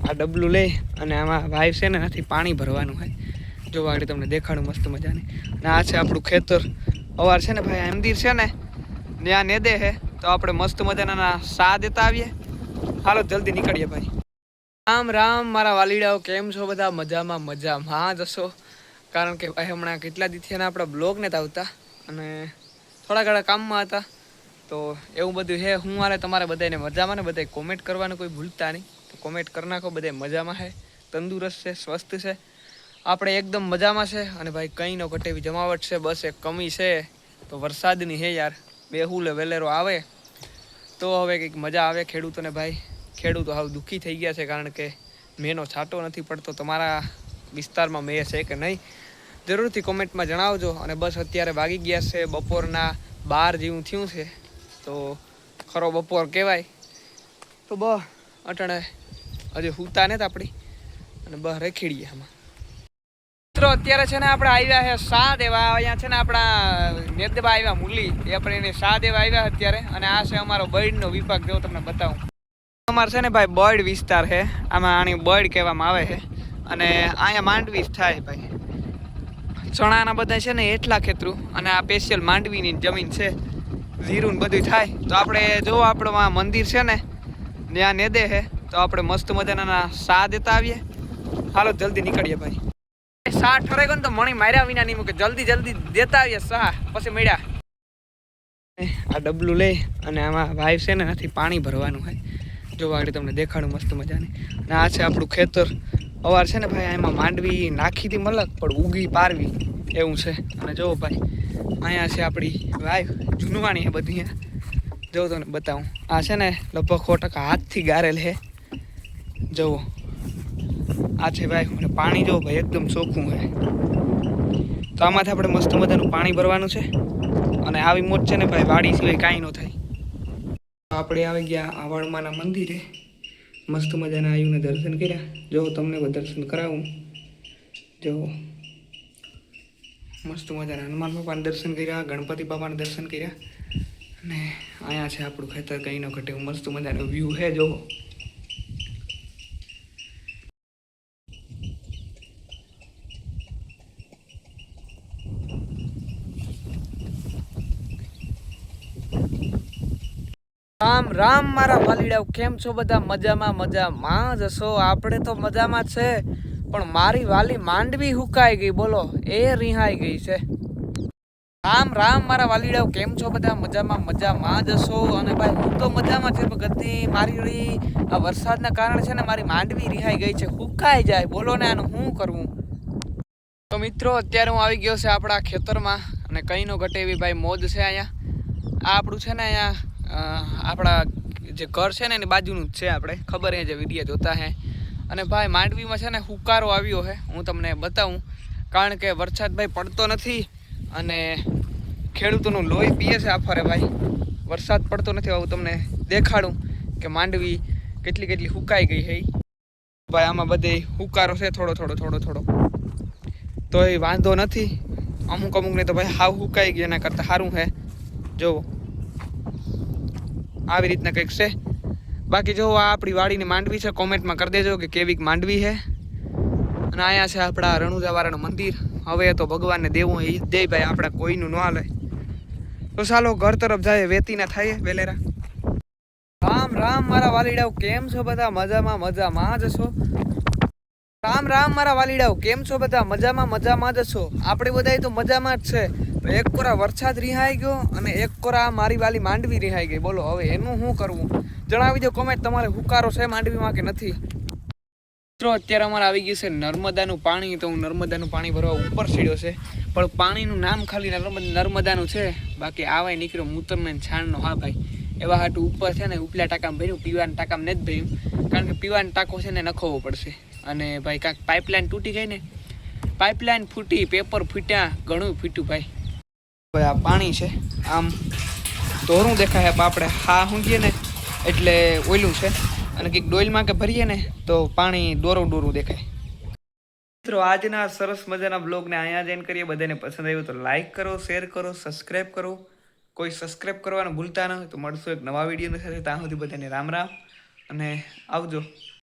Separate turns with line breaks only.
આ ડબલું લઈ અને આમાં વાઈવ છે ને નથી પાણી ભરવાનું હોય. જો આગળ તમને દેખાડું મસ્ત મજાની. અને આ છે આપણું ખેતર. અવાર છે ને ભાઈ આ મંદિર છે ને ત્યાં નેદે છે તો આપણે મસ્ત મજાના સા દેતા આવીએ. હાલો જલ્દી નીકળીએ ભાઈ. રામ રામ મારા વાલીડાઓ, કેમ છો બધા? મજામાં મજામાં જશો. કારણ કે ભાઈ હમણાં કેટલા દિવસથી આપણા બ્લોગ નથી આવતા અને થોડા ઘણા કામમાં હતા. તો એવું બધું છે. હું મારે તમારે બધાને મજામાં ને બધા કોમેન્ટ કરવાનું કોઈ ભૂલતા નહીં. તો કોમેન્ટ કરી નાખો. બધા મજામાં છે, તંદુરસ્ત છે, સ્વસ્થ છે. આપણે એકદમ મજામાં છે. અને ભાઈ કંઈ નો ઘટે એવી જમાવટ છે. બસ એક કમી છે તો વરસાદની હે યાર. બેહુલે વેલેરો આવે તો હવે કંઈક મજા આવે ખેડૂતોને. ભાઈ ખેડૂતો હાવ દુઃખી થઈ ગયા છે કારણ કે મેનો છાંટો નથી પડતો. તમારા વિસ્તારમાં મે છે કે નહીં જરૂરથી કોમેન્ટમાં જણાવજો. અને બસ અત્યારે વાગી ગયા છે બપોરના 12 જેવું થયું છે. તો ખરો બપોર કહેવાય. તો બસ અટાણે હજી હુતા નથી આપણી અને બસ રેખીડીએ આમાં. મિત્રો અત્યારે છે ને આપણે આવ્યા છે સા દેવા. અહીંયા છે ને આપણા નેદબા આવ્યા મૂલી એ આપણે એને સા દેવા આવ્યા અત્યારે. અને આ છે અમારો બર્ડનો વિભાગ. જો તમને બતાવું. અમારે છે ને ભાઈ બર્ડ વિસ્તાર છે. આમાં આની બર્ડ કહેવામાં આવે છે. અને અહીંયા માંડવી થાય ભાઈ. ચણાના બધા છે ને એટલા ખેતરું અને આ સ્પેશિયલ માંડવીની જમીન છે. જીરું બધું થાય તો આપણે જો આપણું મંદિર છે ને ત્યાં નેદે છે તો આપણે મસ્ત મજાના સા દેતા આવીએ. હાલો જલ્દી નીકળીએ ભાઈ. સા ઠરે ગયો ને તો મણી માર્યા વિના નહીં મૂકે. જલ્દી જલ્દી દેતા આવીએ સા પછી મળ્યા. આ ડબલું લઈ અને આમાં વાઈવ છે ને નથી પાણી ભરવાનું હોય. જો આગળ તમને દેખાડું મસ્ત મજાની. અને આ છે આપણું ખેતર. અવાર છે ને ભાઈ એમાં માંડવી નાખી હતી મલક પણ ઉગી પારવી એવું છે. અને જો ભાઈ અહીંયા છે આપણી વાઈવ જૂનવાણી છે બધી. જો તમને બતાવું. આ છે ને લગભગ 100% હાથથી ગારેલ છે. જુઓ આ છે ભાઈ. અને પાણી જો ભાઈ એકદમ ચોખ્ખું છે. તો આમાંથી આપણે મસ્ત મજાનું પાણી ભરવાનું છે. અને આવી મોજ છે ને ભાઈ વાડી સિવાય કાંઈ ન થાય. આપણે આવી ગયા આવાળમાના મંદિરે. મસ્ત મજાના આયુને દર્શન કર્યા. જો તમને દર્શન કરાવું. જો મસ્ત મજાના હનુમાન બાપાના દર્શન કર્યા, ગણપતિ બાપાના દર્શન કર્યા. અને અહીંયા છે આપણું ખેતર. કંઈ ન ઘટે મસ્ત મજાનો વ્યૂ છે. જો રામ રામ મારા વાલીડાઓ, કેમ છો બધા? મજામાં મજામાં જશો. આપણે તો મજામાં છે પણ મારી વાલી માંડવી હુકાઈ ગઈ. બોલો એ રિહાઈ ગઈ છે. રામ રામ મારા વાલીડાઓ, કેમ છો બધા? મજામાં મજામાં જશો. અને ભાઈ હું તો મજામાં છે પણ ગતિ મારી આ વરસાદના કારણે છે ને મારી માંડવી રિહાઈ ગઈ છે. હુકાઈ જાય. બોલો ને આનું શું કરવું? તો મિત્રો અત્યારે હું આવી ગયો છે આપણા ખેતરમાં. અને કંઈ નો ઘટે એવી ભાઈ મોજ છે અહીંયા. આ આપણું છે ને અહીંયા આપણા જે ઘર છે ને એની બાજુનું જ છે. આપણે ખબર છે જે વિડીયો જોતા હે. અને ભાઈ માંડવીમાં છે ને હુકારો આવ્યો છે. હું તમને બતાવું. કારણ કે વરસાદ ભાઈ પડતો નથી અને ખેડૂતોનું લોહી પીએ છે આફરે ભાઈ. વરસાદ પડતો નથી. આવું તમને દેખાડું કે માંડવી કેટલી કેટલી હુકાઈ ગઈ છે ભાઈ. આમાં બધે હુકારો છે થોડો થોડો થોડો થોડો. તો એ વાંધો નથી. અમુક અમુકને તો ભાઈ હાવ હુકાઈ ગઈ. એના કરતાં સારું છે. જો આવી રીતના કંઈક છે. બાકી જો આ આપણી વાડીની માંડવી છે. કોમેન્ટમાં કરી દેજો કે કેવી માંડવી છે. અને અહીંયા છે આપણા રણુજાવાળાનું મંદિર. હવે તો ભગવાનને દેવું એ દે ભાઈ. આપણે કોઈનું ન હાલે. તો ચાલો ઘર તરફ જાય. વેતીના થાય વેલેરા. રામ રામ મારા વાલીડાઓ, કેમ છો બધા? મજામાં મજામાં જશો. રામ રામ મારા વાલીડાઓ, કેમ છો બધા? મજામાં મજામાં જશો. આપણે બધા તો મજામાં જ છે. તો એક કોરા વરસાદ રિહાઈ ગયો અને એક કોરા મારી વાલી માંડવી રિહાઈ ગઈ. બોલો હવે એનું શું કરવું? જણાવી દો કોમેન્ટ. તમારે હુકારો છે માંડવીમાં કે નથી? મિત્રો અત્યારે અમારે આવી ગયું છે નર્મદાનું પાણી. તો હું નર્મદાનું પાણી ભરવા ઉપર સીડ્યો છે. પણ પાણીનું નામ ખાલી નર્મદાનું છે. બાકી આવાય નીકળ્યો મૂતરનો છાણનો. હા ભાઈ એવા હાટું ઉપર છે ને ઉપલા ટાંકામાં ભર્યું. પીવાના ટાંકામાં નથી ભર્યું કારણ કે પીવાનો ટાંકો છે ને નખવો પડશે. અને ભાઈ કાંઈક પાઇપલાઇન તૂટી ગઈ ને. પાઇપલાઇન ફૂટી, પેપર ફૂટ્યા, ઘણું ફૂટ્યું ભાઈ. ભાઈ આ પાણી છે આમ ધોરું દેખાય. આપણે હા ઊંઘીએ ને એટલે ઓયલું છે. અને કંઈક ડોઇલમાં કે ભરીએ ને તો પાણી ડોરું ડોરું દેખાય. મિત્રો આજના સરસ મજાના બ્લોગને અહીંયા જ એન્ડ કરીએ. બધાને પસંદ આવ્યું તો લાઇક કરો, શેર કરો, સબસ્ક્રાઈબ કરો. કોઈ સબસ્ક્રાઈબ કરવાનું ભૂલતા ન હોય. તો મળશું એક નવા વિડીયોની સાથે. ત્યાં સુધી બધાને રામ રામ અને આવજો.